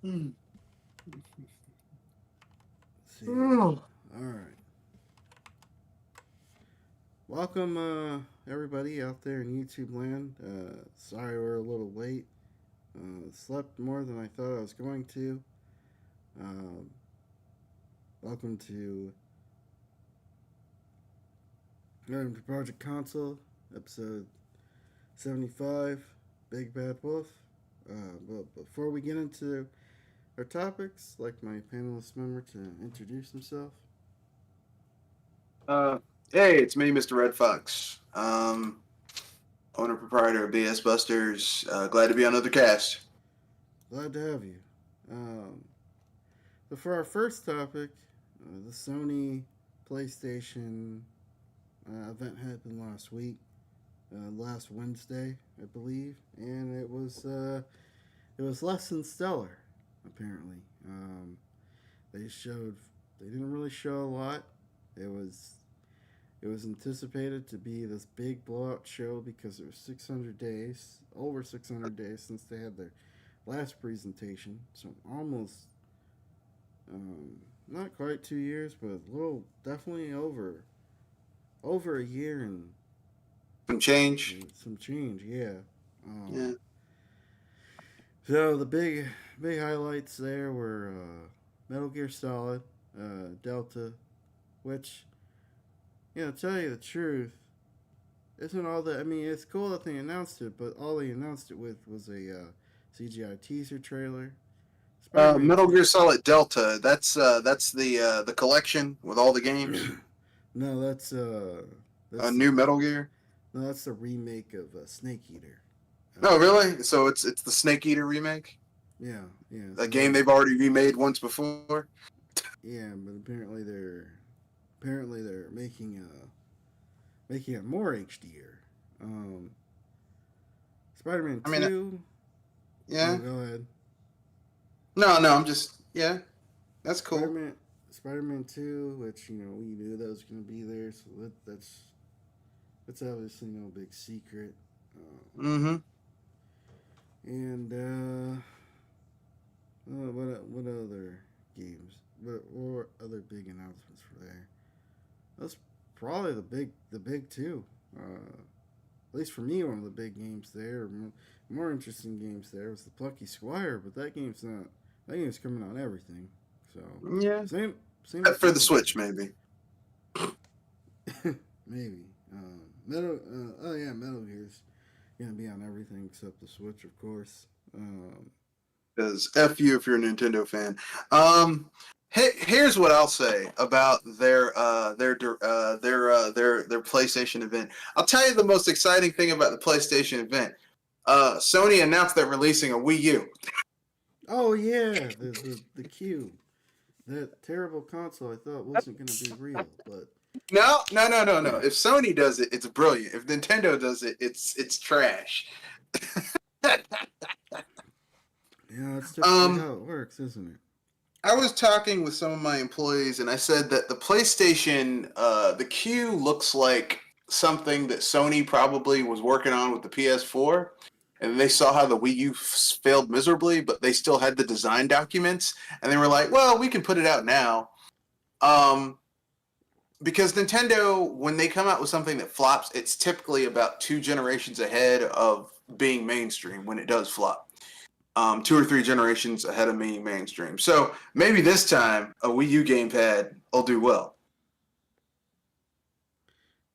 Mm. Let's see. Oh. All right. Welcome, everybody out there in YouTube land. Sorry we're a little late. Slept more than I thought I was going to. Um, welcome to Project Console, episode 75, Big Bad Wolf. But before we get into our topics, I'd like my panelist member to introduce himself. Uh, hey, it's me, Mr. Red Fox. Owner proprietor of BS Busters. Glad to be on another cast. Glad to have you. Um, so for our first topic, the Sony PlayStation event happened last week, last Wednesday, I believe, and it was less than stellar. Apparently, they showed they didn't really show a lot. It was it was anticipated to be this big blowout show because it was 600 days, over 600 days since they had their last presentation. So almost, um, not quite 2 years, but a little, definitely over a year Some change. and some change. Yeah. Yeah. So the big highlights there were Metal Gear Solid, Delta, which, to tell you the truth, isn't all that. I mean, it's cool that they announced it, but all they announced it with was a CGI teaser trailer. Spider Man Metal 2. Gear Solid Delta. That's the collection with all the games. No, A that's new Metal Gear. no, that's the remake of Snake Eater. No, Uh, really. So it's the Snake Eater remake. yeah, yeah. A So game they've already remade once before. yeah, but apparently they're making it more HDR. Um, Spider Man I mean, 2. No, yeah. go ahead. No. I'm just yeah. That's Spider cool. Man Spider Man 2, which we knew that was going to be there, so that's obviously no big secret. Mm-hmm. And what other games? What were other big announcements for there? That's probably the big two. At least for me, one of the big games there, more interesting games there was the Plucky Squire, but that game's coming on everything. So Yeah. same same with For the Metal Switch, maybe. Gear, maybe. Oh yeah, Metal Gear's gonna be on everything except the Switch, of course. Because F you if you're a Nintendo fan. Um, here's what I'll say about their PlayStation event. I'll tell you the most exciting thing about the PlayStation event. Sony announced they're releasing a Wii U. Oh yeah, the Cube, that terrible console I thought wasn't gonna be real, but No. If Sony does it, it's brilliant. If Nintendo does it, it's trash. it's typically um, how it works, isn't it? I was talking with some of my employees, and I said that the PlayStation, the Q looks like something that Sony probably was working on with the PS4, and they saw how the Wii U failed miserably, but they still had the design documents, and they were like, "Well, we can put it out now." Um, because Nintendo, when they come out with something that flops, it's typically about 2 generations ahead of being mainstream when it does flop. 2 or 3 generations ahead of me mainstream. So maybe this time a Wii U gamepad will do well.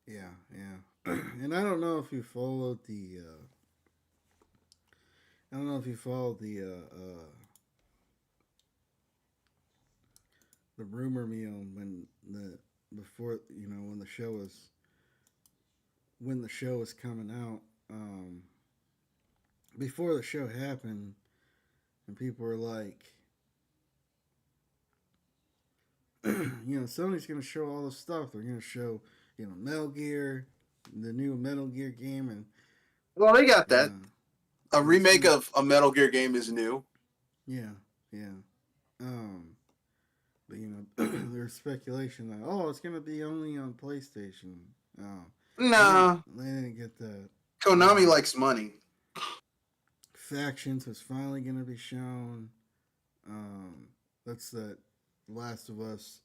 Yeah, yeah. And I don't know if you followed I don't know if you followed the rumor mill when the before when the show was coming out. Before the show happened, and people were like, Sony's gonna show all this stuff. They're gonna show, Metal Gear, the new Metal Gear game, and Well, they got that. uh, A it's remake gonna, of a Metal Gear game is new. yeah, yeah. Um, but there's speculation that it's gonna be only on PlayStation. Oh, Nah, they didn't get that. Konami Um, likes money. Factions was finally gonna be shown. Um, that's that Last of Us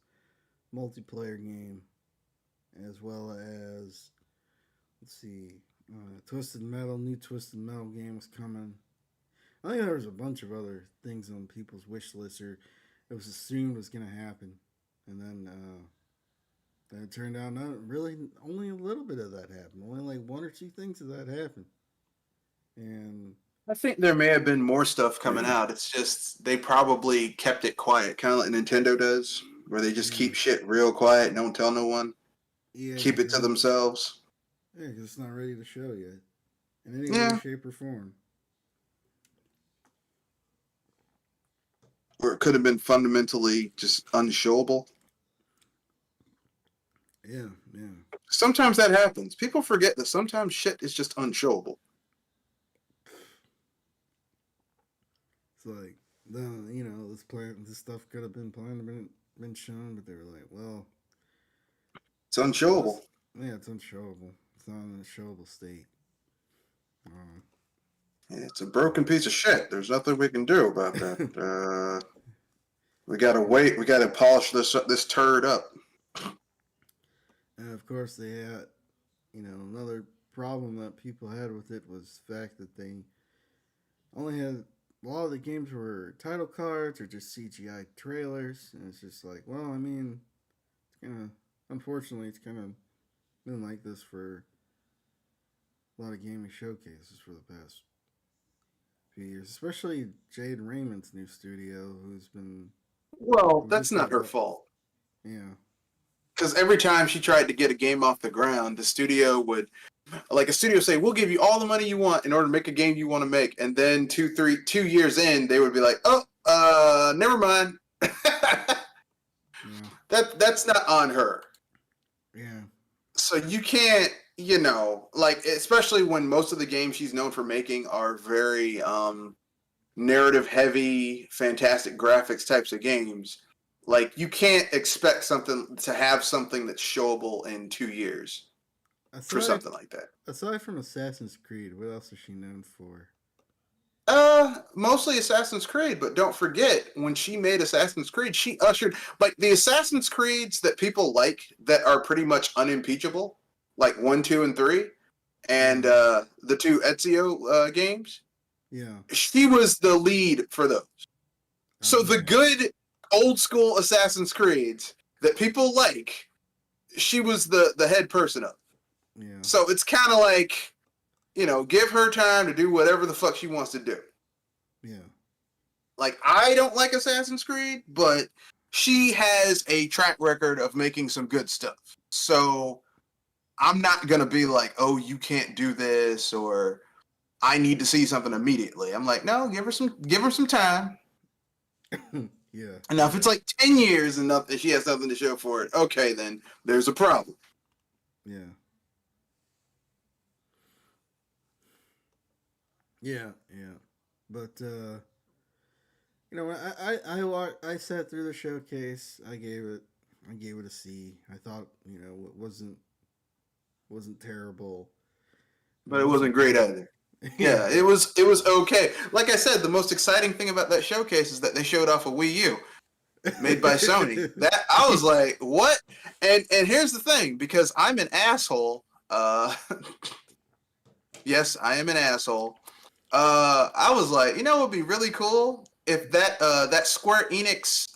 multiplayer game, as well as let's see, Twisted Metal. New Twisted Metal game was coming. I think there was a bunch of other things on people's wish list, or it was assumed was going to happen, and then it turned out not really. Only a little bit of that happened. Only like one or two things of that happened, and I think there may have been more stuff coming out. It's just they probably kept it quiet, kind of like Nintendo does, where they just yeah, keep shit real quiet, don't tell no one, yeah, keep it to themselves. cause it's not ready to show yet in any way, Yeah, shape, or form. or it could have been fundamentally just unshowable. Yeah, yeah. Sometimes that happens. People forget that sometimes shit is just unshowable. It's like this stuff could have been planned, been shown, but they were like, well, It's unshowable. let's yeah, it's unshowable. It's not in a showable state. Um, It's a broken piece of shit. There's nothing we can do about that. We gotta wait. We gotta polish this turd up. and of course, they had another problem that people had with it was the fact that they only had a lot of the games were title cards or just CGI trailers, and it's just like, well, I mean, it's kind of unfortunately, it's kind of been like this for a lot of gaming showcases for the past few years, especially Jade Raymond's new studio, who's been Well, that's released not a her lot. fault. Yeah, Because every time she tried to get a game off the ground, the studio would, like a studio say, "We'll give you all the money you want in order to make a game you want to make," and then 2 years in, they would be like, "Oh, never mind." yeah, That's not on her. yeah, So you can't, like especially when most of the games she's known for making are very narrative heavy, fantastic graphics types of games. Like you can't expect something to have something that's showable in 2 years for aside something like that. aside from Assassin's Creed, what else is she known for? Mostly Assassin's Creed, but don't forget when she made Assassin's Creed, she ushered like the Assassin's Creeds that people like that are pretty much unimpeachable, like 1, 2, and 3, and Yeah, the two Ezio games. yeah. She was the lead for those. So the Okay. good old school Assassin's Creeds that people like, she was the head person of. Yeah, So it's kind of like, give her time to do whatever the fuck she wants to do. yeah, Like I don't like Assassin's Creed, but she has a track record of making some good stuff. So I'm not gonna be like, oh, you can't do this, or I need to see something immediately. I'm like, no, give her some time. yeah, And now if yeah, it's like 10 years and nothing, she has nothing to show for it. Okay, then there's a problem. yeah, yeah, yeah. But I sat through the showcase. I gave it a C. I thought it wasn't terrible. It But it wasn't wasn't great great. either. Yeah, Yeah, it was okay. Like I said, the most exciting thing about that showcase is that they showed off a Wii U made by Sony. That I was like, what? And here's the thing, because I'm an asshole. Yes, I am an asshole. I was like, what would be really cool if that Square Enix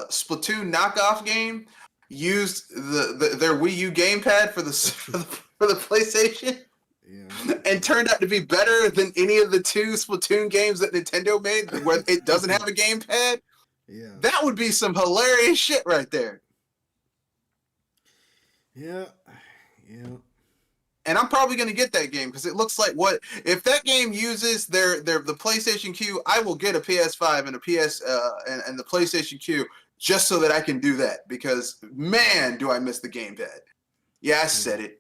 Splatoon knockoff game used their Wii U gamepad for the for the PlayStation yeah, and turned out to be better than any of the two Splatoon games that Nintendo made where it doesn't have a gamepad. yeah, That would be some hilarious shit right there. yeah, yeah, And I'm probably going to get that game because it looks like what if that game uses the PlayStation Q. I will get a PS5 and a PS and the PlayStation Q just so that I can do that because man, do I miss the gamepad. Yeah, I yeah, said it.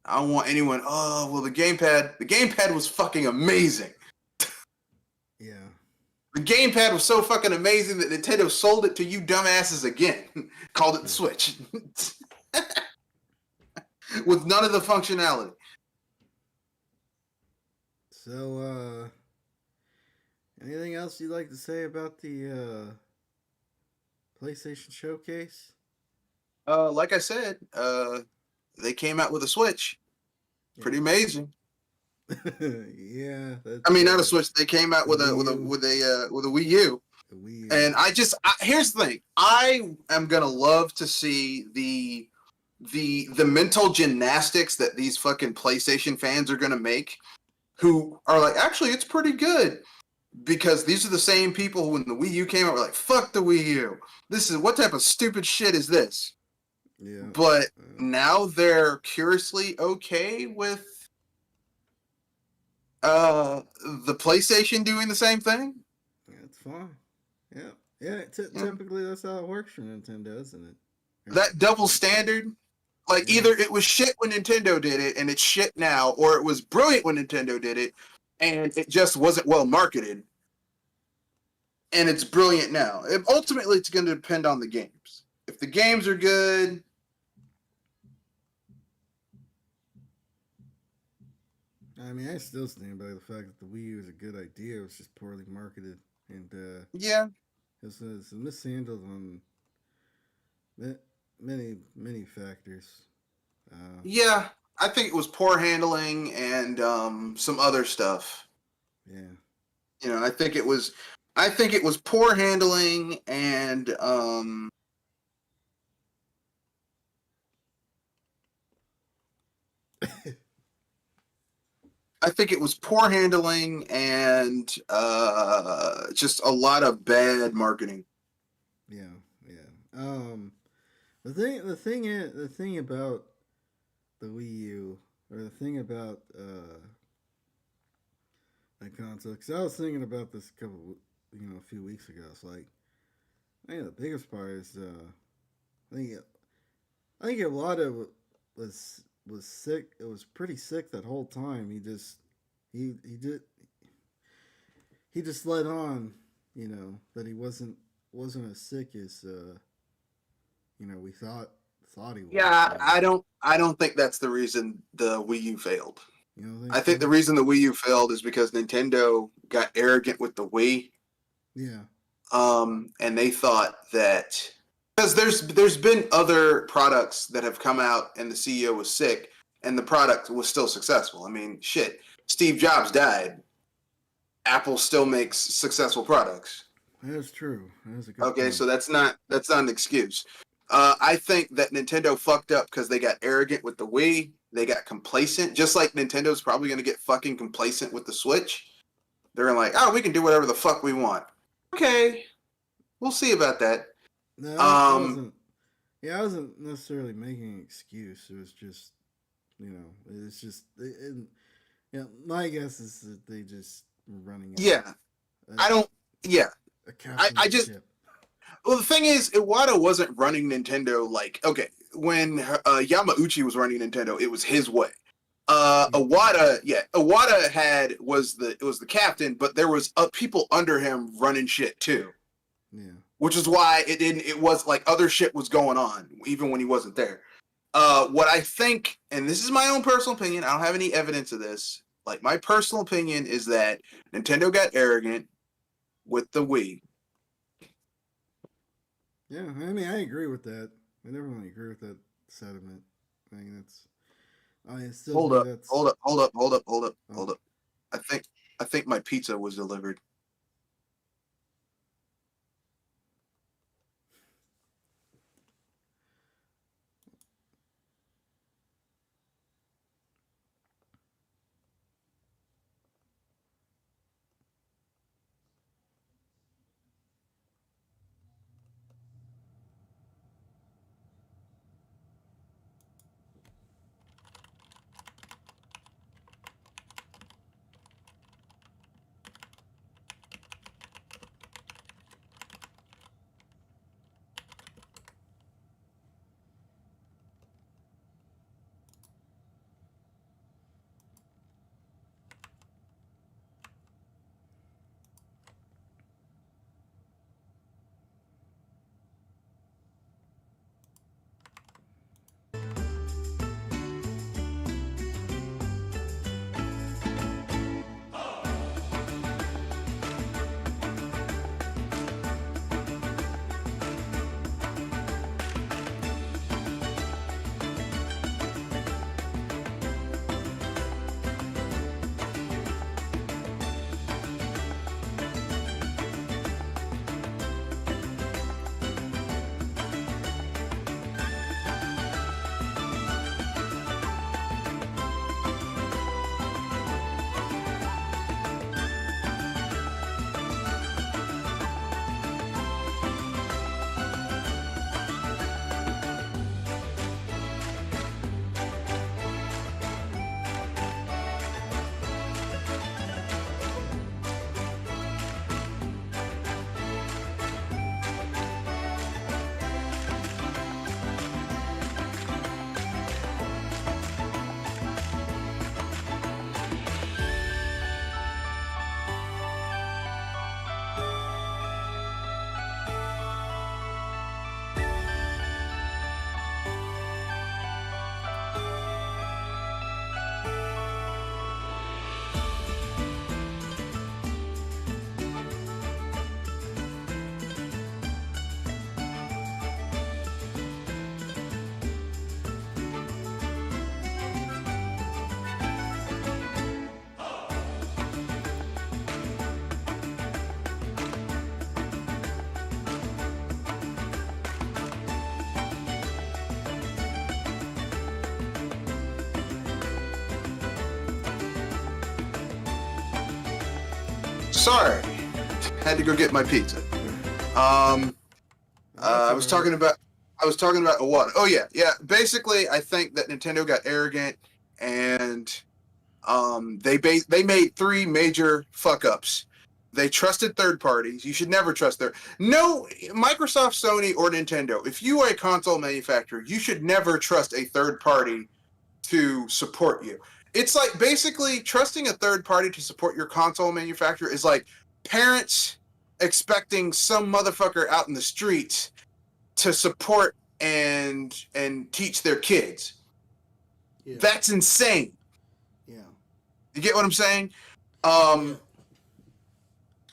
I don't want anyone. Oh well, the gamepad was fucking amazing. yeah, The gamepad was so fucking amazing that Nintendo sold it to you dumbasses again. Called it the yeah. Switch with none of the functionality. So Anything else you'd like to say about the PlayStation Showcase? Like I said, they came out with a Switch. Pretty Yeah. amazing. Yeah, I that's mean, not a Switch. They came out the with a Wii U. Wii U. The Wii And U. here's the thing. I am gonna love to see the mental gymnastics that these fucking PlayStation fans are gonna make, who are like, actually, it's pretty good. Because these are the same people who, when the Wii U came out, were like, fuck the Wii U. This is, what type of stupid shit is this? Yeah. But Uh, now they're curiously okay with uh the PlayStation doing the same thing. yeah, it's fine. Yeah. Yeah, Yeah. typically that's how it works for Nintendo, isn't it? That double standard, like Yeah. either it was shit when Nintendo did it and it's shit now, or it was brilliant when Nintendo did it and it just wasn't well marketed and it's brilliant now. Ultimately, it's going to depend on the games. If the games are good, I mean, I still stand by the fact that the Wii U is a good idea. It was just poorly marketed, and yeah, it's mishandled on many factors. Uh, yeah, I think it was poor handling and some other stuff. yeah. I think it was poor handling and I think it was poor handling and just a lot of bad marketing. Yeah, yeah. The thing about the Wii U, or the thing about that console, because I was thinking about this a few weeks ago. It's like, I think the biggest part is, I think, I think Iwata was sick. It was pretty sick that whole time. He did he just let on, that he wasn't as sick as we thought he was. Yeah, So I don't think that's the reason the Wii U failed. you don't think I think so? the reason the Wii U failed is because Nintendo got arrogant with the Wii, Yeah, and they thought that because there's been other products that have come out and the CEO was sick and the product was still successful. I mean, shit, Steve Jobs died. Apple still makes successful products. that's true. That's a good Okay, point. so that's not an excuse. I think that Nintendo fucked up because they got arrogant with the Wii. They got complacent, just like Nintendo's probably going to get fucking complacent with the Switch. They're like, oh, we can do whatever the fuck we want. Okay, we'll see about that. No, I Um, wasn't. Yeah, I wasn't necessarily making an excuse. It was just, it's just, my guess is that they just were running yeah, a I don't. Yeah, I calculated just. ship. Well, the thing is, Iwata wasn't running Nintendo like okay. When Yamauchi was running Nintendo, it was his way. Yeah, Iwata was the captain, but there was people under him running shit too, yeah, which is why it was like other shit was going on even when he wasn't there. What I think, and this is my own personal opinion, I don't have any evidence of this. Like my personal opinion is that Nintendo got arrogant with the Wii. yeah. I mean, I agree with that. I definitely agree with that sentiment. I think that's. I still Hold think up, that's. hold up, hold up, hold up, hold up, Oh, hold up. I think I think my pizza was delivered. Sorry, had to go get my pizza. I was talking about Iwata. Oh yeah. Basically, I think that Nintendo got arrogant and they made three major fuck ups. They trusted third parties. You should never trust no Microsoft, Sony, or Nintendo. If you are a console manufacturer, you should never trust a third party to support you. It's like basically trusting a third party to support your console manufacturer is like parents expecting some motherfucker out in the streets to support and teach their kids. Yeah. That's insane. Yeah. You get what I'm saying?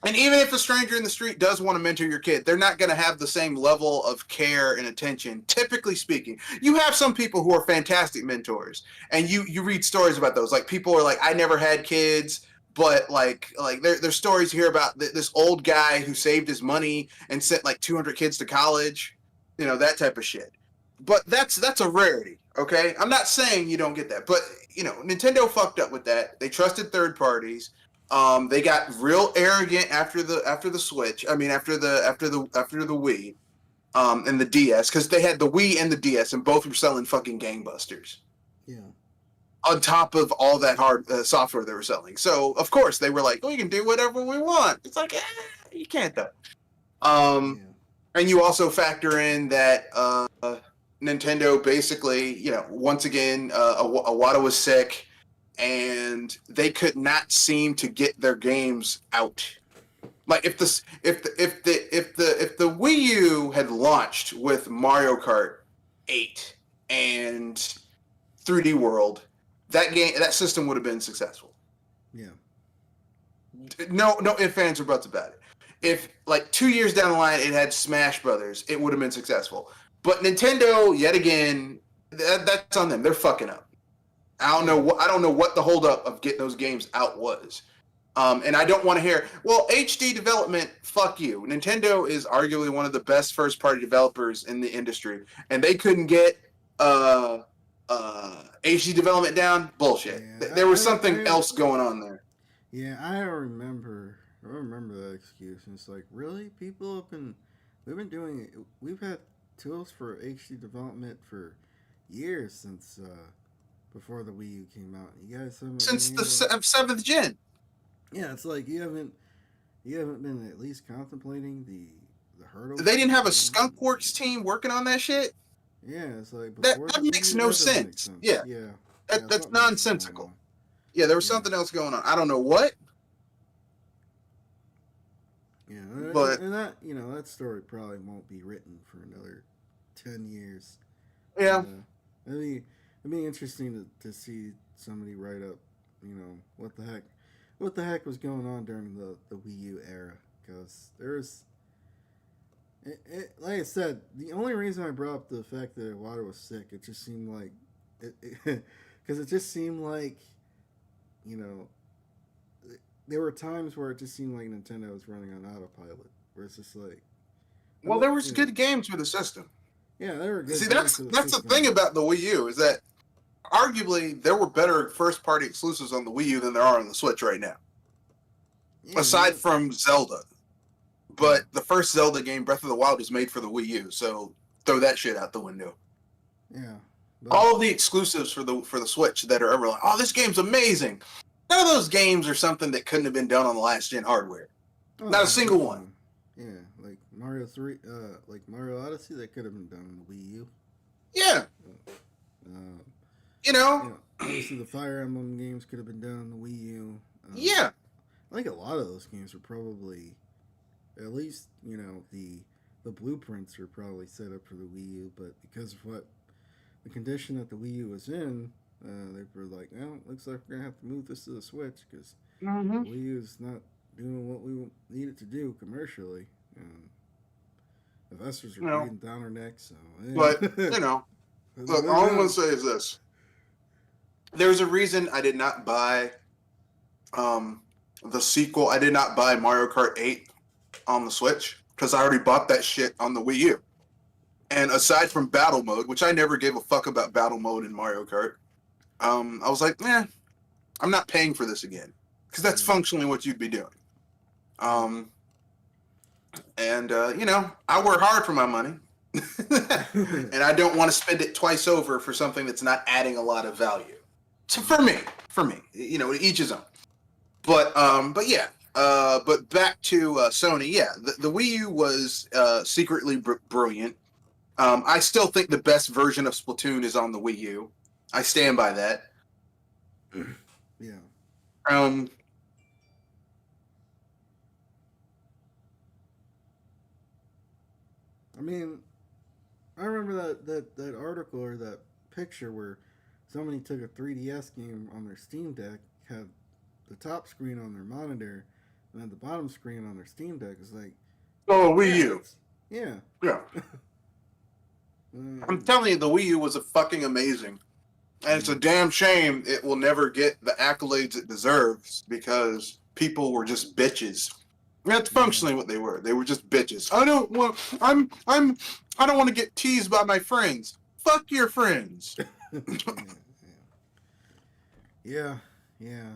And even if a stranger in the street does want to mentor your kid, they're not going to have the same level of care and attention, typically speaking. You have some people who are fantastic mentors, and you read stories about those. Like, people are like, I never had kids, but like there's stories you hear about this old guy who saved his money and sent like 200 kids to college, that type of shit. But that's a rarity, okay? I'm not saying you don't get that, but Nintendo fucked up with that. They trusted third parties. They got real arrogant after the Switch. I mean, after the Wii, and the DS, because they had the Wii and the DS, and both were selling fucking gangbusters. Yeah. On top of all that hard software they were selling, so of course they were like, "We can do whatever we want." It's like, you can't though. And you also factor in that Nintendo basically, once again, Iwata was sick. And they could not seem to get their games out. Like if the Wii U had launched with Mario Kart 8 and 3D World, that system would have been successful. Yeah. No ifs, ands, or buts about it. If like 2 years down the line it had Smash Brothers, it would have been successful. But Nintendo, yet again, that's on them. They're fucking up. I don't know what the holdup of getting those games out was. And I don't want to hear, well, HD development, fuck you. Nintendo is arguably one of the best first-party developers in the industry, and they couldn't get HD development down? Bullshit. Yeah, there was something else going on there. Yeah, I remember that excuse. And it's like, really? We've been doing it. We've had tools for HD development for years since before the Wii U came out. You guys haven't since the seventh gen. Yeah, it's like you haven't been at least contemplating the hurdles. They didn't have a Skunkworks team working on that shit. Yeah, it's like that makes no sense. Yeah, that's nonsensical. Yeah, there was something else going on. I don't know what. Yeah, but that that story probably won't be written for another 10 years. Yeah, it'd be interesting to see somebody write up, what the heck was going on during the Wii U era, because there's, like I said, the only reason I brought up the fact that Iwata was sick, it just seemed like, because it just seemed like, there were times where it just seemed like Nintendo was running on autopilot, where it's just like, well, there was good games for the system. Yeah, they were good. See, that's the thing about the Wii U, is that arguably there were better first-party exclusives on the Wii U than there are on the Switch right now. Yeah, aside from Zelda. But the first Zelda game, Breath of the Wild, was made for the Wii U, so throw that shit out the window. Yeah. All of the exclusives for the Switch that are ever like, oh, this game's amazing. None of those games are something that couldn't have been done on the last-gen hardware. Not a single one. Yeah, like Mario 3, like Mario Odyssey, that could have been done on the Wii U. Yeah. Obviously the Fire Emblem games could have been done on the Wii U. Yeah. I think a lot of those games were probably, at least, the blueprints were probably set up for the Wii U, but because of the condition that the Wii U was in, they were like, well, looks like we're going to have to move this to the Switch, because the Wii U is not doing what we need it to do commercially. Investors are breathing down our necks. So, but, look, all I'm going to say is this. There's a reason I did not buy the sequel. I did not buy Mario Kart 8 on the Switch, because I already bought that shit on the Wii U. And aside from battle mode, which I never gave a fuck about battle mode in Mario Kart, I was like, I'm not paying for this again. Because that's functionally what you'd be doing. Um, and I work hard for my money, and I don't want to spend it twice over for something that's not adding a lot of value. So for me, each his own. But yeah. But back to Sony. Yeah, the Wii U was secretly brilliant. I still think the best version of Splatoon is on the Wii U. I stand by that. Yeah. Um, I mean, I remember that article or that picture where somebody took a 3DS game on their Steam Deck, had the top screen on their monitor, and then the bottom screen on their Steam Deck. It's like, oh, Wii yeah, U. that's yeah. Yeah. I'm Mm, telling you, the Wii U was a fucking amazing. And it's a damn shame it will never get the accolades it deserves because people were just bitches. That's yeah. functionally what they were. They were just bitches. I don't want to get teased by my friends. Fuck your friends. Yeah, yeah, yeah.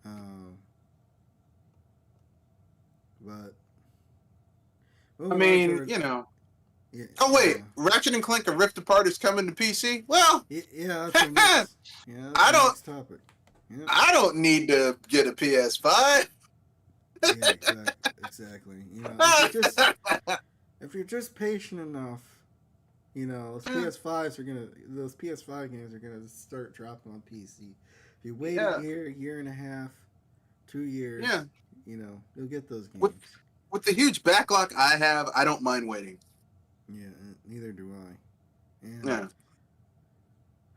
Um, but I moving on mean, toward yeah, Oh wait, Ratchet and Clank: A Rift Apart is coming to PC. Well, yeah. I That's our don't next topic. Yeah, I don't need to get a PS5. yeah, exactly. If you're just patient enough, those PS5 games are gonna start dropping on PC. If you wait Yeah, a year and a half, 2 years, yeah. you'll get those With games. with the huge backlog I have, I don't mind waiting. Yeah, neither do I. And Yeah.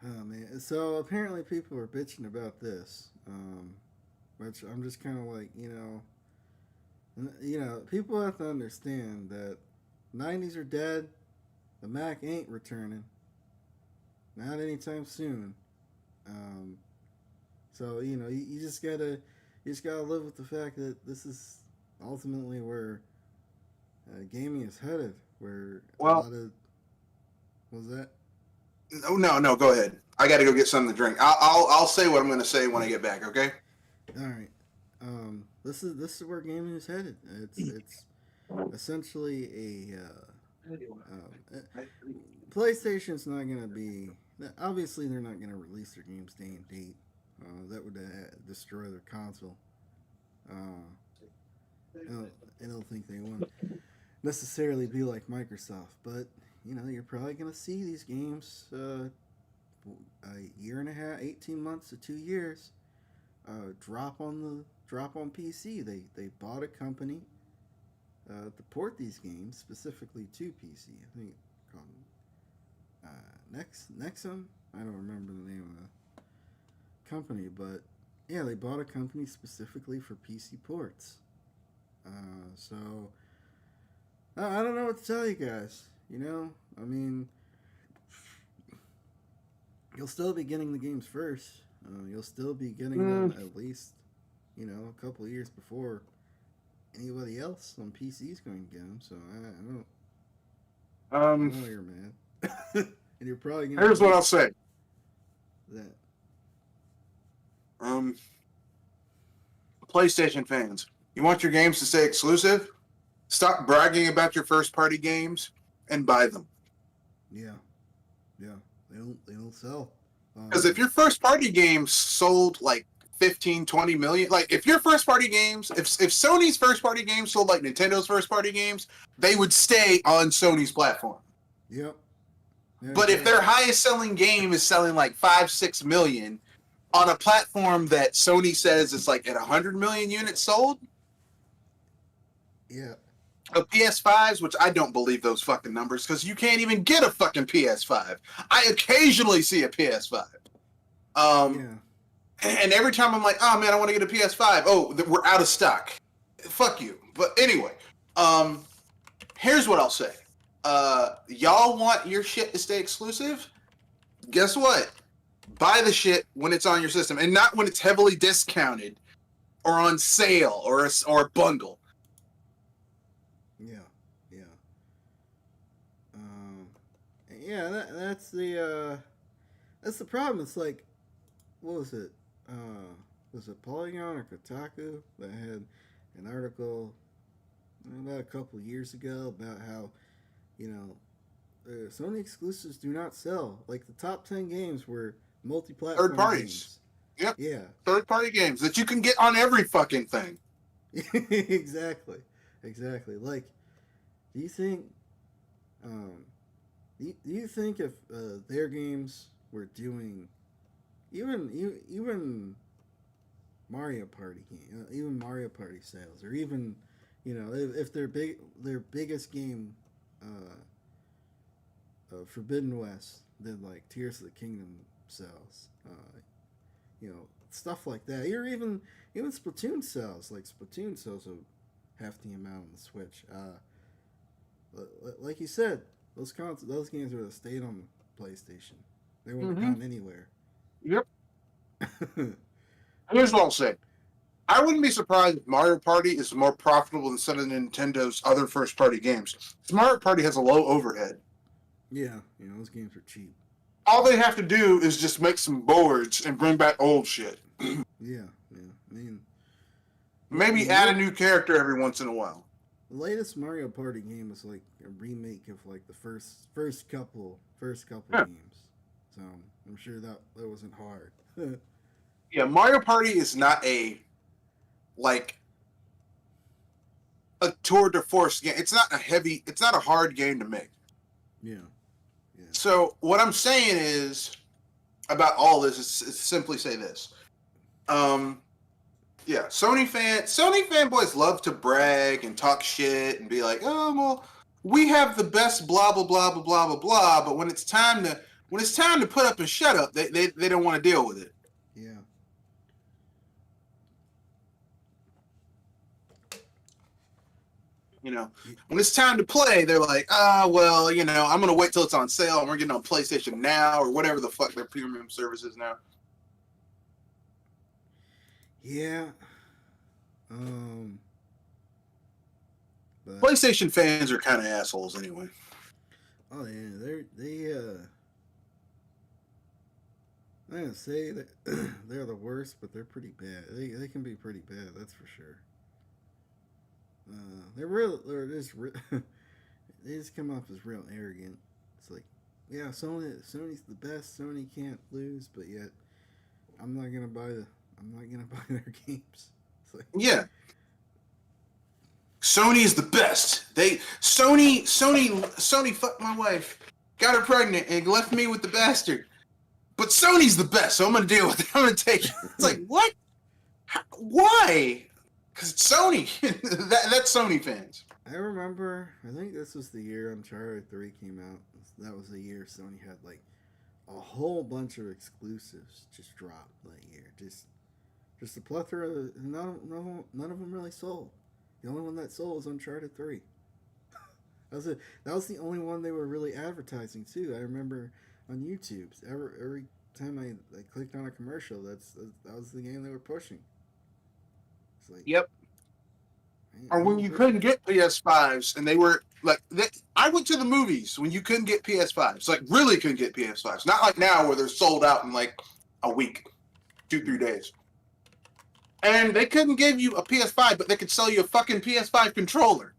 oh man, so apparently people are bitching about this, which I'm just kind of like, people have to understand that '90s are dead. The Mac ain't returning, not anytime soon. Um, so you just gotta live with the fact that this is ultimately where gaming is headed. Where a Well, lot of what was that? no. Go ahead. I got to go get something to drink. I'll say what I'm going to say when I get back. Okay. All right. This is where gaming is headed. It's essentially PlayStation's not gonna be. Obviously, they're not gonna release their games day and date. That would destroy their console. Uh, I don't think they want necessarily be like Microsoft, but you're probably gonna see these games a year and a half, 18 months to 2 years drop on PC. They bought a company to port these games specifically to PC. I think called Nexum. I don't remember the name of the company, but yeah, they bought a company specifically for PC ports. So I don't know what to tell you guys. I mean, you'll still be getting the games first. You'll still be getting them at least, a couple of years before anybody else on PC is going to get them. So I Um. know you're mad, and you're probably going to Here's what I'll release say. that. Um. PlayStation fans, you want your games to stay exclusive? Stop bragging about your first party games and buy them. Yeah, yeah, they don't sell. Because if your first party games sold like 15, 20 million, like if your first party games, if Sony's first party games sold like Nintendo's first party games, they would stay on Sony's platform. Yep. Yeah, But if exactly. their highest selling game is selling like 5, 6 million on a platform that Sony says is like at 100 million units sold, Yeah. PS5s, which I don't believe those fucking numbers because you can't even get a fucking PS5. I occasionally see a PS5. Um, Yeah. and every time I'm like, oh man, I want to get a PS5. Oh, we're out of stock. Fuck you. But anyway, um, here's what I'll say. Y'all want your shit to stay exclusive? Guess what? Buy the shit when it's on your system and not when it's heavily discounted or on sale or a bundle. Yeah. Yeah. Um, yeah. That's the problem. It's like, what was it? Was it Polygon or Kotaku that had an article about a couple of years ago about how you know Sony exclusives do not sell. Like the top 10 games were Third multi-platform parties. games. Yep. Yeah, Third party games that you can get on every fucking thing. exactly, exactly. Like, do you think, um, do you think if their games were doing even Mario Party game, even Mario Party sales, or even if their biggest game, Forbidden West, did like Tears of the Kingdom sales, stuff like that, or even Splatoon sells, like Splatoon sells a hefty amount on the Switch. Like you said, those games would have stayed on the PlayStation. They wouldn't have gone anywhere. Yep. Here's what I'll say. I wouldn't be surprised if Mario Party is more profitable than some of Nintendo's other first party games. Mario Party has a low overhead. Yeah, those games are cheap. All they have to do is just make some boards and bring back old shit. Yeah, yeah. I mean, Maybe add a new character every once in a while. the latest Mario Party game is like a remake of like the first couple games. So I'm sure that wasn't hard. Yeah, Mario Party is not like a tour de force game. It's not a hard game to make. Yeah. Yeah. So what I'm saying is about all this is simply say this. Yeah, Sony fanboys love to brag and talk shit and be like, oh well, we have the best blah blah blah blah blah blah blah. But when it's time to put up and shut up, they don't want to deal with it. Yeah. When it's time to play, they're like, well, I'm going to wait till it's on sale and we're getting on PlayStation Now or whatever the fuck their premium service is now. Yeah. But PlayStation fans are kind of assholes anyway. Oh yeah, I'm gonna say that they're the worst, but they're pretty bad. They can be pretty bad, that's for sure. They just come off as real arrogant. It's like, yeah, Sony's the best. Sony can't lose, but yet I'm not gonna buy their games. It's like, yeah, Sony is the best. Sony fucked my wife, got her pregnant, and left me with the bastard. But Sony's the best, so I'm gonna deal with it. I'm gonna take it. It's like, what? Why? Because it's Sony. That's Sony fans. I remember, I think this was the year Uncharted 3 came out. That was the year Sony had like a whole bunch of exclusives just dropped that year. Just a plethora of, none of them really sold. The only one that sold was Uncharted 3. That was the only one they were really advertising too. I remember on YouTube, every time I clicked on a commercial, that was the game they were pushing. It's like, yep. Or when you couldn't get PS5s, and they were like, I went to the movies when you couldn't get PS5s, like really couldn't get PS5s. Not like now where they're sold out in like a week, 2-3 days. And they couldn't give you a PS5, but they could sell you a fucking PS5 controller.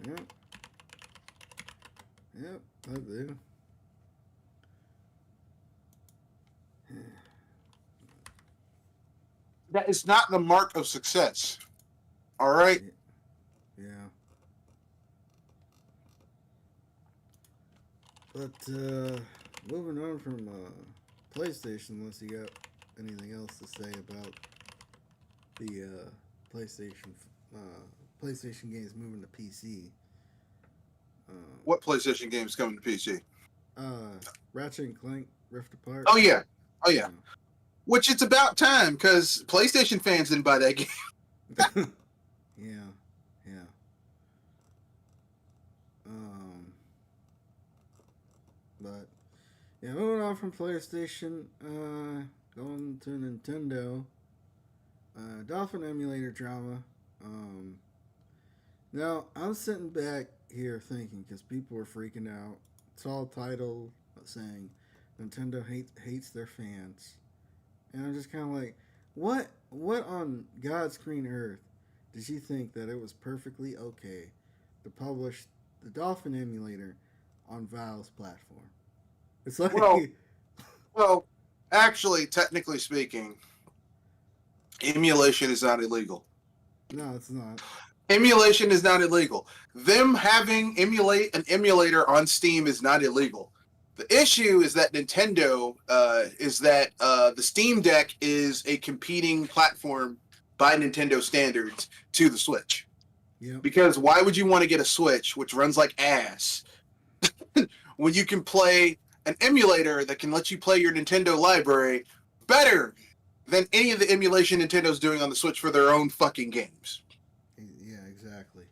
Yep. Yep, I do. That is not the mark of success. All right? Yeah. But moving on from PlayStation, unless you got anything else to say about the PlayStation games moving to PC. What PlayStation games coming to PC? Ratchet and Clank Rift Apart. Oh yeah. Which it's about time, because PlayStation fans didn't buy that game. Yeah. But yeah, moving on from PlayStation, going to Nintendo. Dolphin emulator drama. Now I'm sitting back here thinking, because people were freaking out. It's all titled saying Nintendo hates their fans, and I'm just kind of like, what on God's green earth did you think that it was perfectly okay to publish the Dolphin emulator on Valve's platform? It's Well, like, well, actually, technically speaking, emulation is not illegal. no, it's not. Emulation is not illegal. Them having emulate an emulator on Steam is not illegal. The issue is that Nintendo the Steam Deck is a competing platform by Nintendo standards to the Switch. Yep. Because why would you want to get a Switch which runs like ass when you can play an emulator that can let you play your Nintendo library better than any of the emulation Nintendo's doing on the Switch for their own fucking games? Yeah, exactly.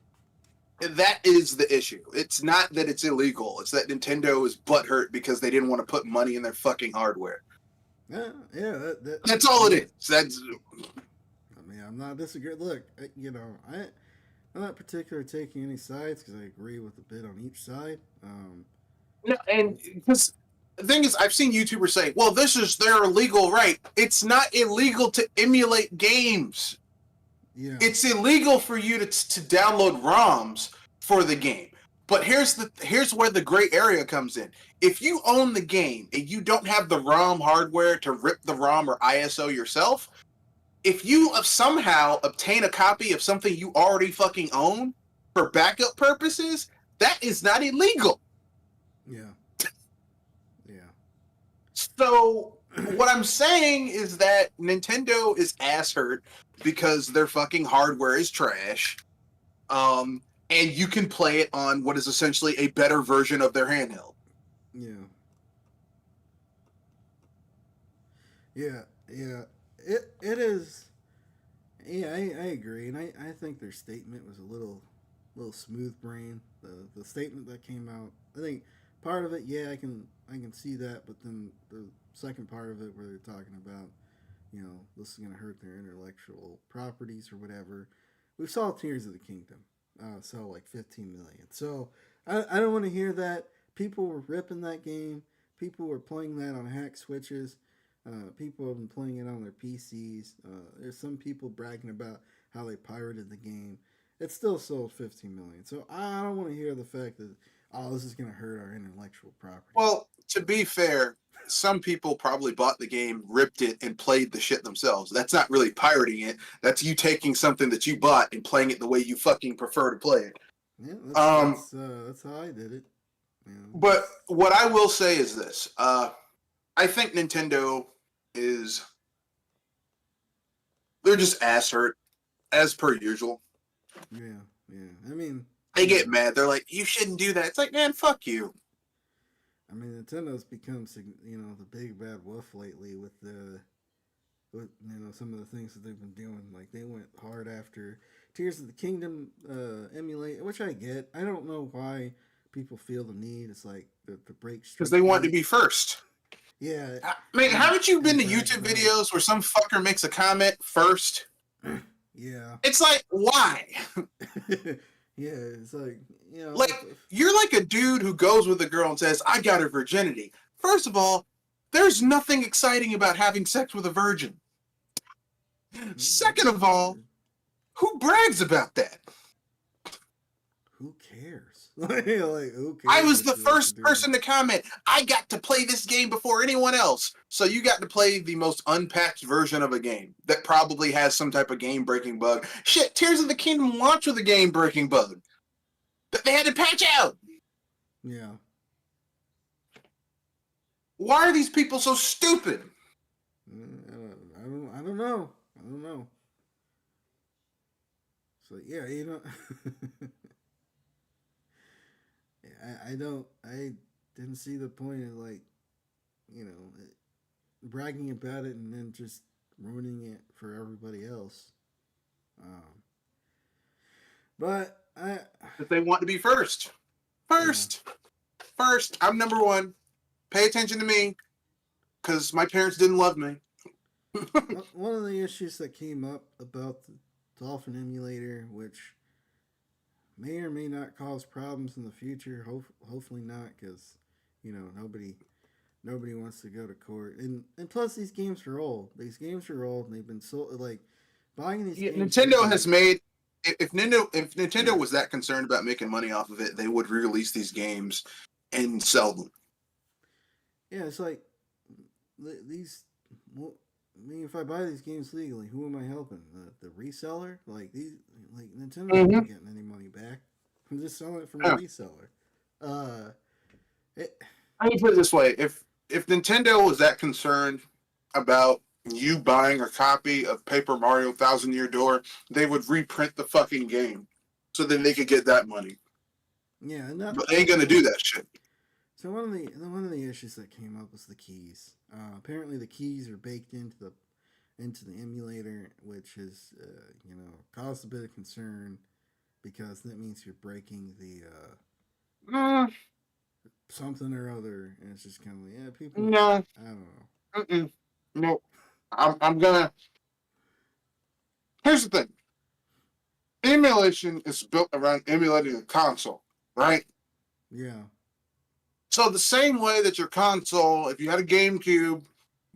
That is the issue. It's not that it's illegal. It's that Nintendo is butthurt because they didn't want to put money in their fucking hardware. Yeah. That's all it is. That's. I mean, I'm not disagreeing. Look, I'm not particularly taking any sides because I agree with a bit on each side. No, and because the thing is, I've seen YouTubers say, "Well, this is their legal right." It's not illegal to emulate games. Yeah. It's illegal for you to download ROMs for the game. But here's where the gray area comes in. If you own the game and you don't have the ROM hardware to rip the ROM or ISO yourself, if you somehow obtain a copy of something you already fucking own for backup purposes, that is not illegal. Yeah. Yeah. So what I'm saying is that Nintendo is ass hurt because their fucking hardware is trash. And you can play it on what is essentially a better version of their handheld. Yeah. Yeah. It is. Yeah, I agree, and I think their statement was a little smooth brain. The statement that came out, I think part of it, yeah, I can see that, but then the second part of it where they're talking about, this is gonna hurt their intellectual properties or whatever. We saw Tears of the Kingdom sell like 15 million. So I don't want to hear that. People were ripping that game. People were playing that on hack switches. People have been playing it on their PCs. There's some people bragging about how they pirated the game. It still sold 15 million. So I don't want to hear the fact that this is going to hurt our intellectual property. Well, to be fair, some people probably bought the game, ripped it, and played the shit themselves. That's not really pirating it. That's you taking something that you bought and playing it the way you fucking prefer to play it. Yeah, that's how I did it. But what I will say is this: I think Nintendo is they're just ass hurt as per usual. Yeah. I mean, they get mad. They're like, "You shouldn't do that." It's like, man, fuck you. I mean, Nintendo's become the big bad wolf lately with some of the things that they've been doing. Like they went hard after Tears of the Kingdom emulate, which I get. I don't know why people feel the need. It's like the break because they want to be first. Yeah. I mean, haven't you been to YouTube videos where some fucker makes a comment first? Yeah. It's like, why? Yeah, it's like, like you're like a dude who goes with a girl and says, "I got her virginity." First of all, there's nothing exciting about having sex with a virgin. Second of all, who brags about that? Who cares? Like, who cares? I was the first person to comment. I got to play this game before anyone else. So you got to play the most unpatched version of a game that probably has some type of game-breaking bug. Shit, Tears of the Kingdom launched with a game-breaking bug that they had to patch out. Yeah. Why are these people so stupid? I don't know. So yeah, I didn't see the point of bragging about it and then just ruining it for everybody else. But if they want to be first. First, I'm number one. Pay attention to me, because my parents didn't love me. One of the issues that came up about the Dolphin emulator, which may or may not cause problems in the future. Hopefully not, because nobody wants to go to court. And plus, these games are old. And they've been so buying these. Yeah, games Nintendo has made Nintendo was that concerned about making money off of it, they would re-release these games and sell them. Yeah, it's like these. Well, I mean, if I buy these games legally, who am I helping? The reseller? Like Nintendo's Mm-hmm. not getting any money back. I'm just selling it from a Yeah. reseller. Uh, it, I mean, put it this way: if Nintendo was that concerned about you buying a copy of Paper Mario Thousand Year Door, they would reprint the fucking game, so then they could get that money. yeah, not But they ain't gonna do that shit. so one of the issues that came up was the keys. Apparently, the keys are baked into the emulator, which has caused a bit of concern because that means you're breaking the Uh, something or other, and it's just kind of like people. no, I don't know. no. I'm gonna. Here's the thing: emulation is built around emulating a console, right? Yeah, So the same way that your console, if you had a GameCube,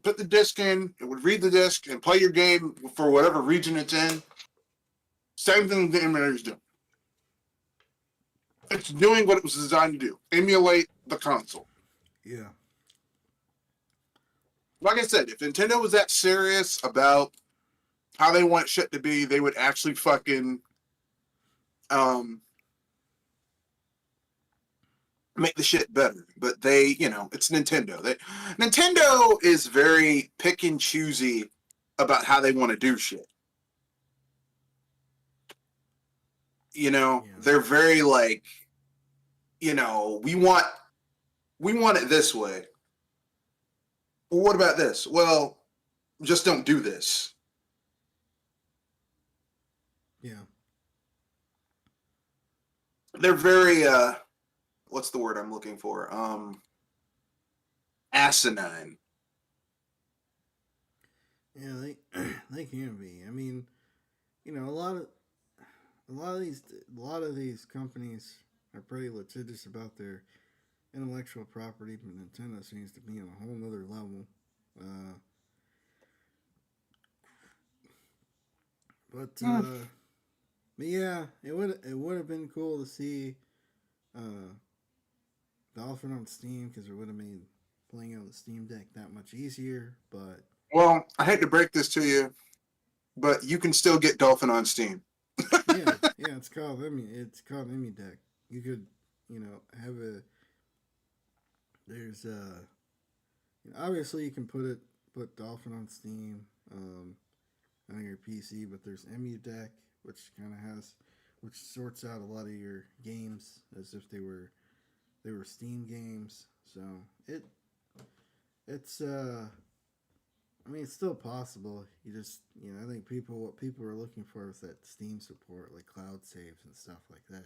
put the disc in, it would read the disc and play your game for whatever region it's in. Same thing the emulator is doing. It's doing what it was designed to do: emulate the console. yeah, Like I said, if Nintendo was that serious about how they want shit to be, they would actually fucking um, make the shit better. But it's Nintendo. Nintendo is very pick and choosy about how they want to do shit. yeah, They're very like, we want it this way. Well, what about this? Well, just don't do this. yeah. They're very what's the word I'm looking for? Asinine. Yeah, they they can be. I mean, a lot of these companies are pretty litigious about their intellectual property, but Nintendo seems to be on a whole nother level. Uh, but Hmm. uh, but yeah, it would have been cool to see uh, Dolphin on Steam because it would have made playing on the Steam Deck that much easier. But Well, I hate to break this to you, but you can still get Dolphin on Steam. yeah, yeah, it's called Emu Deck. You could have a there's obviously you can put Dolphin on Steam on your PC, but there's Emu Deck which sorts out a lot of your games as if they were Steam games. So it's I mean it's still possible. You just I think what people are looking for is that Steam support, like cloud saves and stuff like that.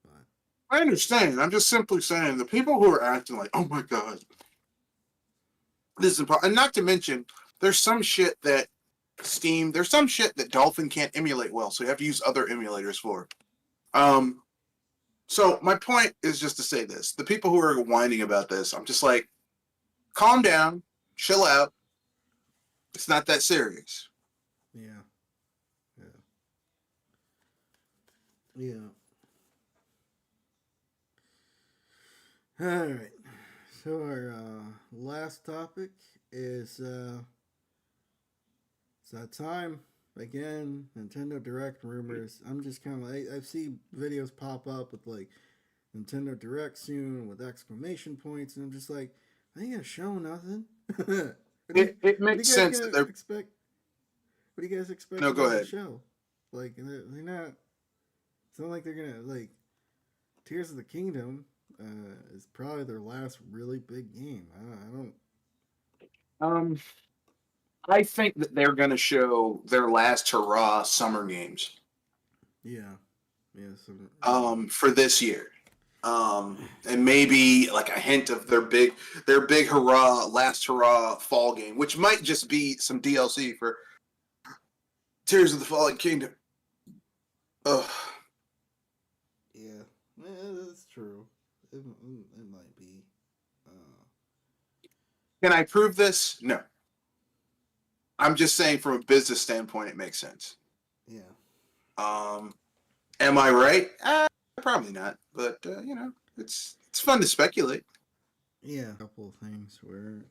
But I understand. I'm just simply saying the people who are acting like, oh my god, this is impossible. And not to mention, there's some shit that there's some shit that Dolphin can't emulate well, so you have to use other emulators for. Um, so my point is just to say this: the people who are whining about this, I'm just like, calm down, chill out. It's not that serious. yeah, yeah, yeah. All right. So our last topic is it's that time again. Nintendo Direct rumors. I'm just kind of I see videos pop up with like Nintendo Direct soon with exclamation points, and I'm just like, I ain't gonna show nothing. It What do makes you guys sense that gonna they're. expect? What do you guys expect No, go about the ahead. show? Like they're not. It's not like they're gonna like Tears of the Kingdom. Is probably their last really big game. I don't. Um, I think that they're going to show their last hurrah summer games. Yeah, yeah, yeah, For this year. And maybe like a hint of their big hurrah, last hurrah fall game, which might just be some DLC for Tears of the Fallen Kingdom. Ugh. yeah. That's true. It might be. Uh, Can I prove this? No. I'm just saying from a business standpoint, it makes sense. yeah, Am I right? Probably not. But it's fun to speculate. Yeah, a couple of things where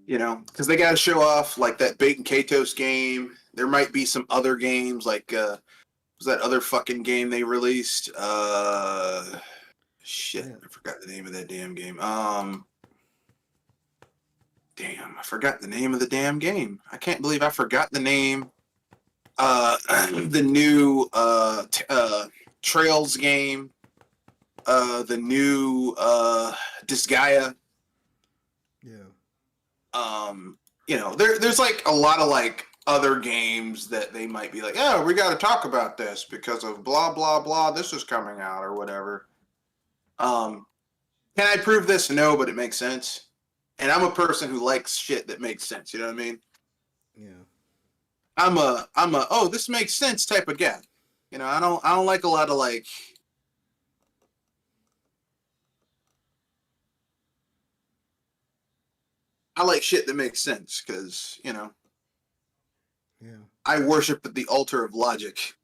Because they got to show off like that Bait and Katos game. There might be some other games like was that other fucking game they released? Shit, yeah. I forgot the name of that damn game. Damn, I forgot the name of the damn game. I can't believe I forgot the name. The new Trails game. The new Disgaea. Yeah. There's like a lot of like other games that they might be like, oh, we got to talk about this because of blah blah blah. This is coming out or whatever. Can I prove this? No, but it makes sense. And I'm a person who likes shit that makes sense. You know what I mean? Yeah. I'm a oh, this makes sense type of guy. I don't like a lot of like. I like shit that makes sense because Yeah. I worship at the altar of logic.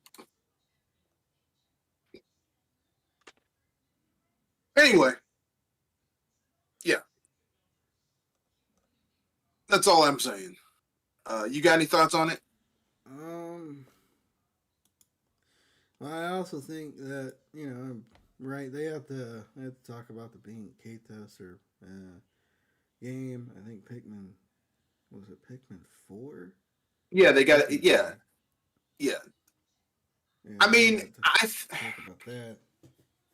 Anyway, yeah, that's all I'm saying. You got any thoughts on it? Um. Well, I also think that right. They have to talk about the being Katos or game. I think Pikmin was it Pikmin 4? Yeah, they got it. Pikmin Yeah, 4. yeah. Yeah, I they mean, got to I talk about that.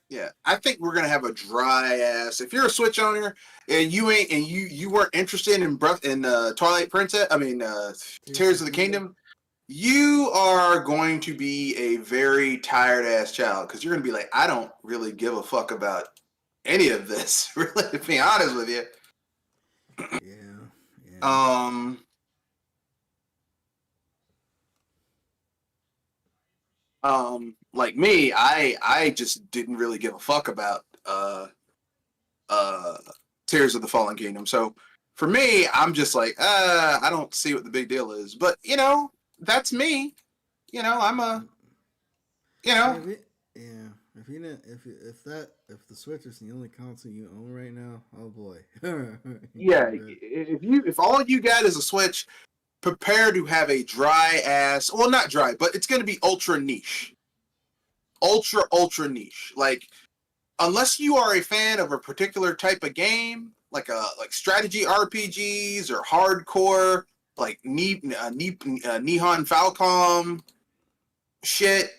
yeah, I think we're gonna have a dry ass. If you're a Switch owner and you weren't interested in Twilight Princess, I mean Tears of the Kingdom, you are going to be a very tired ass child because you're gonna be like, I don't really give a fuck about any of this. Really, to be honest with you. Yeah. Yeah. Um, like me, I just didn't really give a fuck about uh Tears of the Fallen Kingdom. So for me, I'm just like, I don't see what the big deal is. But that's me. I'm a you Yeah. know, Yeah. If you didn't, if the Switch is the only console you own right now, oh boy. yeah. But, If all you got is a Switch, prepare to have a dry ass. Well, not dry, but it's gonna be ultra niche, ultra niche. Like unless you are a fan of a particular type of game, like strategy RPGs or hardcore like Nihon Falcom shit,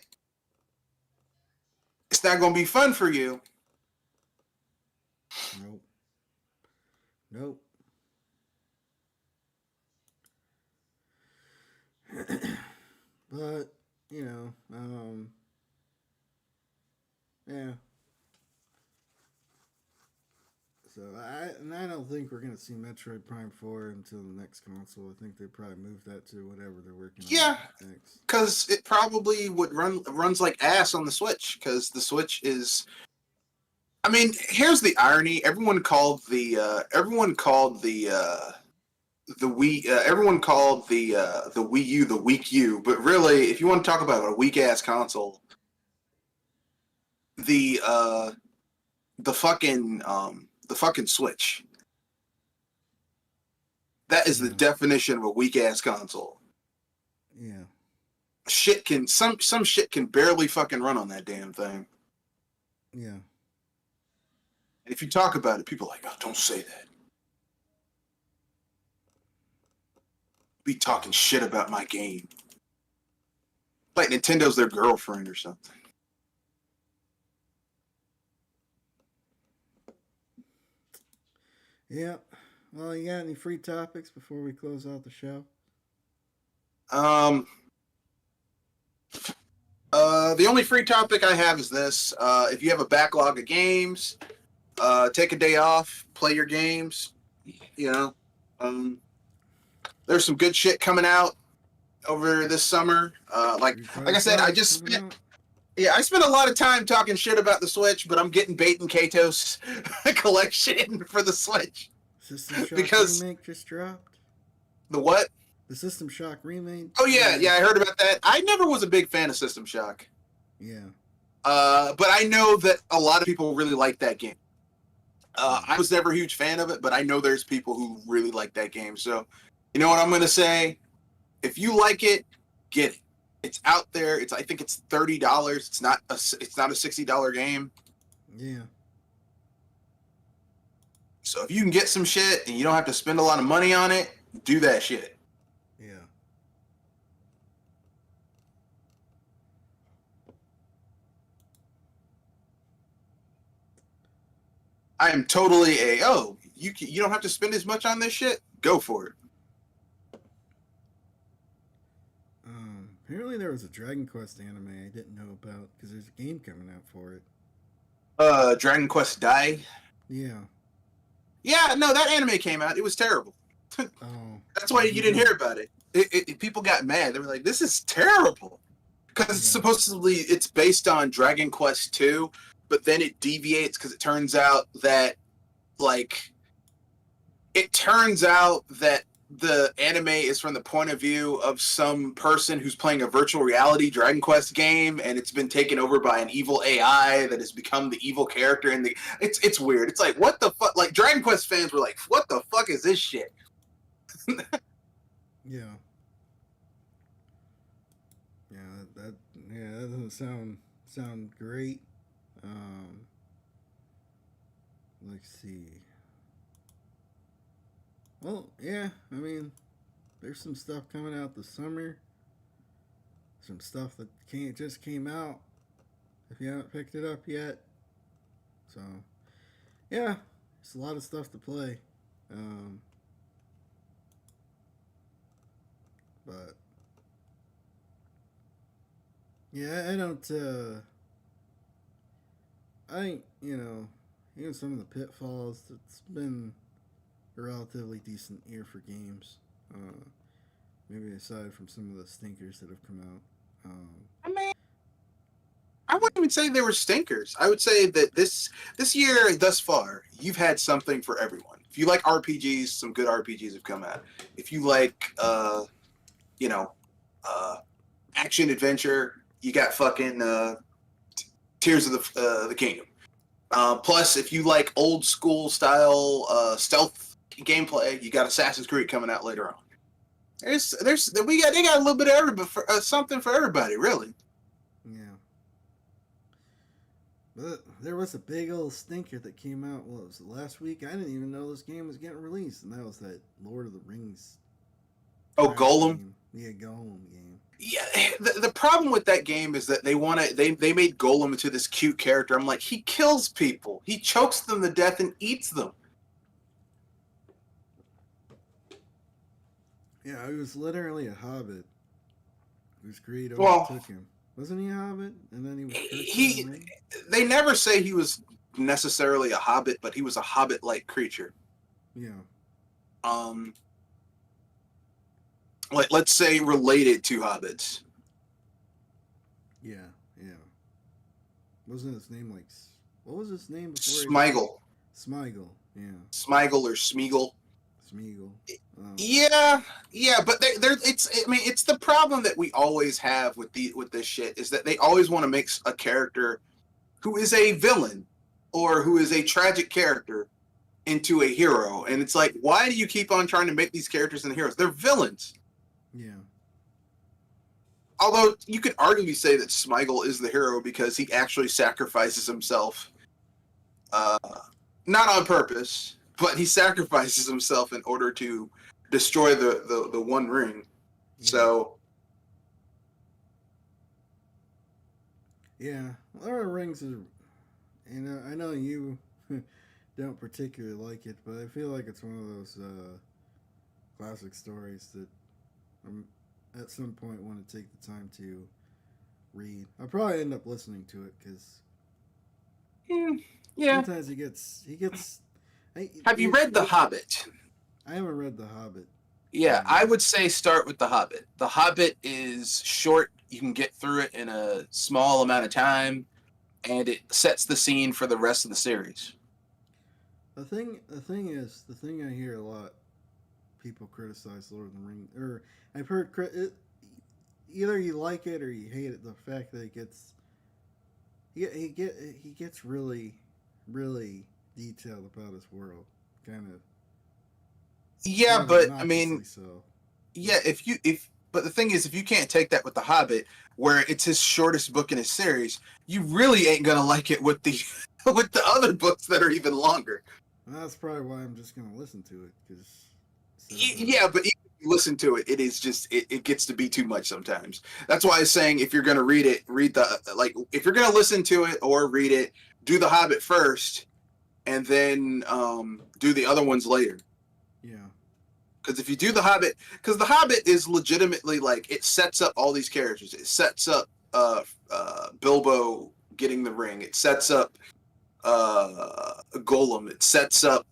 it's not gonna be fun for you. nope. Nope. But yeah. So I don't think we're gonna see Metroid Prime 4 until the next console. I think they probably move that to whatever they're working Yeah, on next. because it probably would runs like ass on the Switch because the Switch is. I mean, here's the irony: everyone called the Wii U the weak U, but really, if you want to talk about a weak ass console, the uh the fucking Switch. That is the Yeah. definition of a weak ass console. Yeah. Some shit can barely fucking run on that damn thing. Yeah. And if you talk about it, people are like, oh, don't say that. Be talking shit about my game. Like Nintendo's their girlfriend or something. Yeah. Well, you got any free topics before we close out the show? Um, the only free topic I have is this. If you have a backlog of games, take a day off, play your games. You know, um, there's some good shit coming out over this summer. Street Like Fighter I said, I 5 just coming spent out. I spent a lot of time talking shit about the Switch, but I'm getting Bait and Katos collection for the Switch System Shock because remake just dropped. the what? The System Shock remake. Oh yeah, I heard about that. I never was a big fan of System Shock. Yeah. But I know that a lot of people really like that game. I was never a huge fan of it, but I know there's people who really like that game. So, you know what I'm gonna say? If you like it, get it. It's out there. I think it's $30. It's not a $60 game. Yeah. So if you can get some shit and you don't have to spend a lot of money on it, do that shit. Yeah. I am totally you don't have to spend as much on this shit. Go for it. Apparently there was a Dragon Quest anime I didn't know about because there's a game coming out for it. Dragon Quest Dai. Yeah. Yeah, no, that anime came out. It was terrible. Oh. That's why you didn't hear about it. People got mad. They were like, "This is terrible," because supposedly it's based on Dragon Quest 2, but then it deviates because it turns out that the anime is from the point of view of some person who's playing a virtual reality Dragon Quest game, and it's been taken over by an evil AI that has become the evil character. And it's weird. It's like, what the fuck? Like, Dragon Quest fans were like, "What the fuck is this shit?" Yeah. That doesn't sound great. Let's see. Well, yeah, I mean, there's some stuff coming out this summer. Some stuff that just came out. If you haven't picked it up yet. So, yeah, it's a lot of stuff to play. But yeah, I don't. I think even some of the pitfalls. It's been a relatively decent year for games. Maybe aside from some of the stinkers that have come out. I mean, I wouldn't even say they were stinkers. I would say that this year thus far, you've had something for everyone. If you like RPGs, some good RPGs have come out. If you like, action adventure, you got fucking Tears of the Kingdom. Plus, if you like old school style stealth gameplay, you got Assassin's Creed coming out later on. They got a little bit of something for everybody, really. Yeah. But there was a big old stinker that came out. What was it, last week? I didn't even know this game was getting released, and that was that Lord of the Rings. Oh, Golem. Game. Yeah, Golem game. Yeah, the problem with that game is that they made Golem into this cute character. I'm like, he kills people. He chokes them to death and eats them. Yeah, he was literally a hobbit whose greed Well, overtook him. Wasn't he a hobbit? And then he was they never say he was necessarily a hobbit, but he was a hobbit-like creature. Yeah. Like, let's say related to hobbits. Yeah. Wasn't his name like... What was his name before? Smigel. Smigel, yeah. Smigel or Smeagol. Smeagol. Yeah, but it's the problem that we always have with this shit is that they always want to make a character who is a villain or who is a tragic character into a hero, and it's like, why do you keep on trying to make these characters into heroes? They're villains. Yeah. Although you could arguably say that Smigel is the hero because he actually sacrifices himself, not on purpose, but he sacrifices himself in order to destroy the One Ring. Yeah. So, yeah, Lord of the Rings is, I know you don't particularly like it, but I feel like it's one of those classic stories that at some point want to take the time to read. I'll probably end up listening to it because sometimes he gets. Have you read The Hobbit? I haven't read The Hobbit. Yeah, I would say start with The Hobbit. The Hobbit is short. You can get through it in a small amount of time, and it sets the scene for the rest of the series. The thing I hear a lot people criticize Lord of the Rings, or I've heard either you like it or you hate it. The fact that he gets really detailed about his world, kind of Yeah, but I mean, obnoxiously so. yeah, but the thing is, if you can't take that with The Hobbit, where it's his shortest book in his series, you really ain't gonna like it with the with the other books that are even longer. And that's probably why I'm just gonna listen to it because Yeah, but even if you listen to it, it is just it gets to be too much sometimes. That's why I was saying if you're gonna read it, read the like if you're gonna listen to it or read it, do The Hobbit first, and then do the other ones later. yeah. Because if you do The Hobbit, because The Hobbit is legitimately like it sets up all these characters. It sets up Bilbo getting the ring. It sets up Golem. It sets up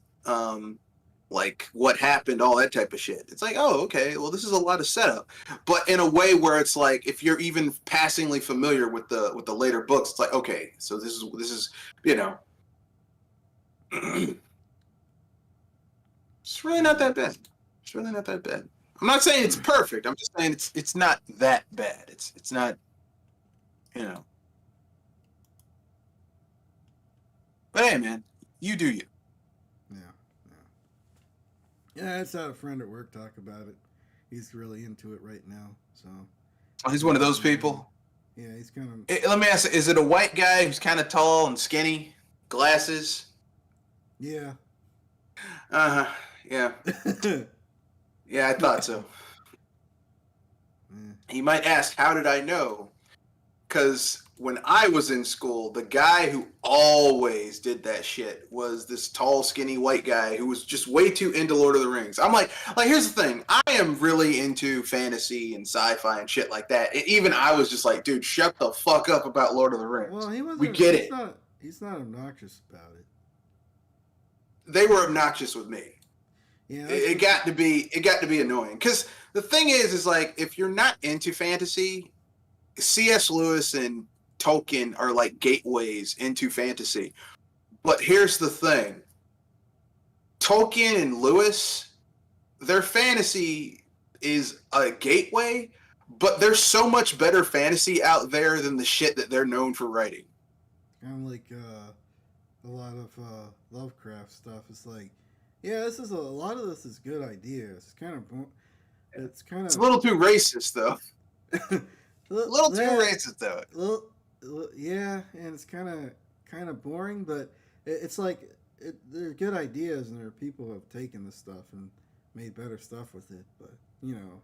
like what happened, all that type of shit. It's like, oh, okay, well, this is a lot of setup, but in a way where it's like if you're even passingly familiar with the later books, it's like, okay, so this is you know, it's really not that bad. It's really not that bad. I'm not saying it's perfect. I'm just saying it's not that bad. It's not, you know. But hey, man, you do you. Yeah, yeah. I just had a friend at work talk about it. He's really into it right now. So Oh, he's one of those people. Yeah, he's kind of. Let me ask you, is it a white guy who's kind of tall and skinny, glasses? Yeah. Uh huh. Yeah. Yeah, I thought so. He might ask, how did I know? Because when I was in school, the guy who always did that shit was this tall, skinny white guy who was just way too into Lord of the Rings. I'm like, here's the thing. I am really into fantasy and sci-fi and shit like that. And even I was just like, dude, shut the fuck up about Lord of the Rings. Well, he wasn't. We get it. He's not obnoxious about it. They were obnoxious with me. Yeah, it got to be annoying. Because the thing is like, if you're not into fantasy, C.S. Lewis and Tolkien are like gateways into fantasy. But here's the thing. Tolkien and Lewis, their fantasy is a gateway, but there's so much better fantasy out there than the shit that they're known for writing. Kind of like a lot of Lovecraft stuff. It's like, yeah, a lot of this is good ideas. It's kind of It's a little too racist though. a little too racist though. Yeah, and it's kind of boring, but it's like they're good ideas, and there are people who have taken this stuff and made better stuff with it. But you know,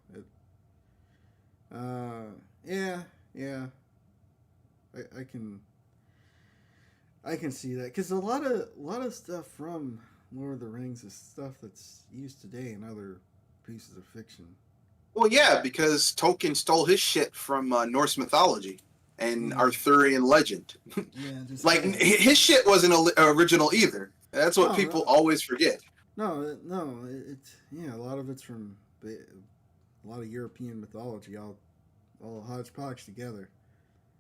yeah, I can see that because a lot of stuff from Lord of the Rings is stuff that's used today in other pieces of fiction. Well, yeah, because Tolkien stole his shit from Norse mythology and Arthurian legend. Yeah, like his shit wasn't original either. That's what people always forget. No, it's a lot of it's from a lot of European mythology, all hodgepodge together.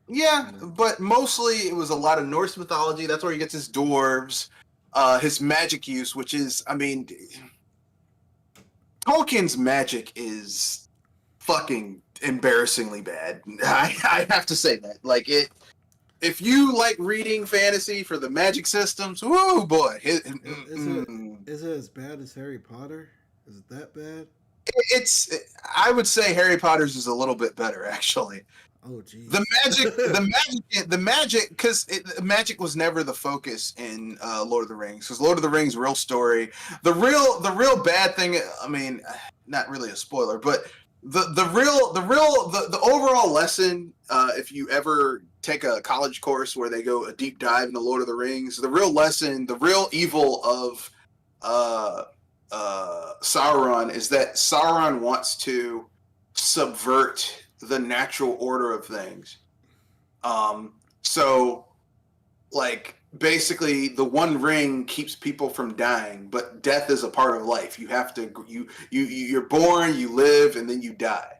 Yeah, but mostly it was a lot of Norse mythology. That's where he gets his dwarves, his magic use, which is, I mean, Tolkien's magic is fucking embarrassingly bad. I have to say that. Like it, if you like reading fantasy for the magic systems, whoo boy, is it as bad as Harry Potter? Is it that bad? I would say Harry Potter's is a little bit better actually. Oh, geez. The magic, because magic was never the focus in Lord of the Rings. Because Lord of the Rings, real story, the real bad thing. I mean, not really a spoiler, but the overall lesson. If you ever take a college course where they go a deep dive into Lord of the Rings, the real lesson, the real evil of Sauron is that Sauron wants to subvert the natural order of things. So like basically the one ring keeps people from dying, but death is a part of life. You have to you're born, you live, and then you die.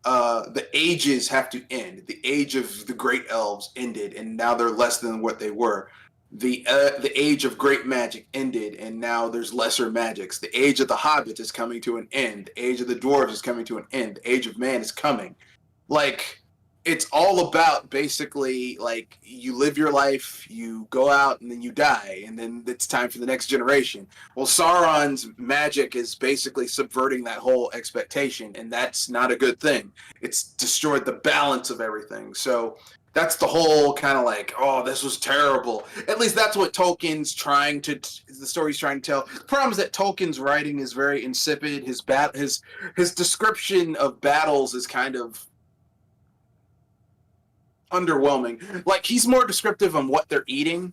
The ages have to end. The age of the great elves ended, and now they're less than what they were. The age of great magic ended, and now there's lesser magics. The age of the hobbits is coming to an end. The age of the dwarves is coming to an end. The age of man is coming. Like, it's all about basically like you live your life, you go out, and then you die, and then it's time for the next generation. Well, Sauron's magic is basically subverting that whole expectation, and that's not a good thing. It's destroyed the balance of everything. So that's the whole kind of like, oh, this was terrible. At least that's what Tolkien's trying to, the story's trying to tell. The problem is that Tolkien's writing is very insipid. His description of battles is kind of underwhelming. Like, he's more descriptive on what they're eating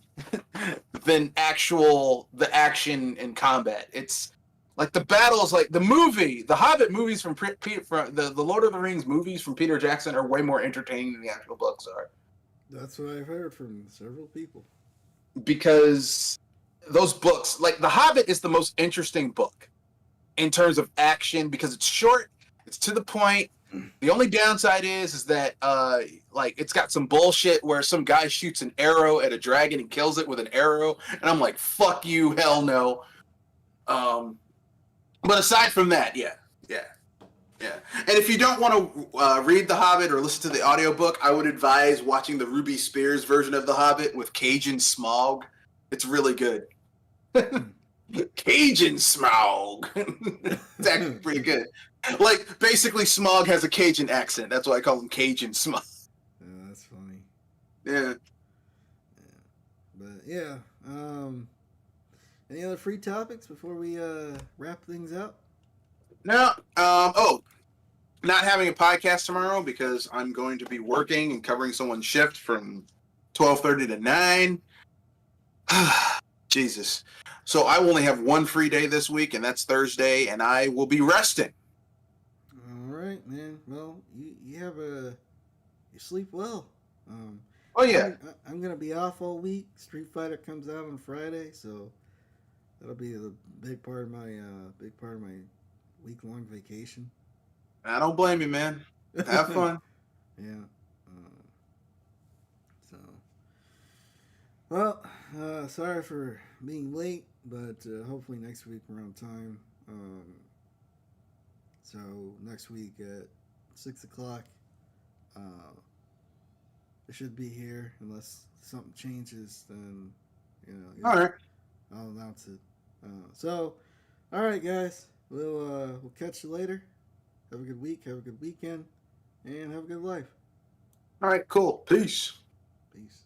than the action and combat. It's like the battles, like the Hobbit movies from the Lord of the Rings movies from Peter Jackson are way more entertaining than the actual books are. That's what I've heard from several people. Because those books, like The Hobbit, is the most interesting book in terms of action because it's short, it's to the point. The only downside is that like it's got some bullshit where some guy shoots an arrow at a dragon and kills it with an arrow, and I'm like, fuck you, hell no. But aside from that, yeah. And if you don't want to read The Hobbit or listen to the audiobook, I would advise watching the Ruby Spears version of The Hobbit with Cajun Smaug. It's really good. Cajun Smaug. It's actually pretty good. Like, basically, Smaug has a Cajun accent. That's why I call him Cajun Smaug. Yeah, that's funny. Yeah. But yeah, any other free topics before we wrap things up? No. Not having a podcast tomorrow because I'm going to be working and covering someone's shift from 12:30 to 9. Jesus. So I only have one free day this week, and that's Thursday, and I will be resting. All right, man. Well, you sleep well. Oh yeah. I'm gonna be off all week. Street Fighter comes out on Friday, so that'll be a big part of my week-long vacation. I don't blame you, man. Have fun. Yeah. So, well, sorry for being late, but hopefully next week we're on time. So next week at 6:00, it should be here unless something changes. Then All right. I'll announce it. So, all right, guys, we'll catch you later. Have a good week. Have a good weekend, and have a good life. All right. Cool. Peace. Peace.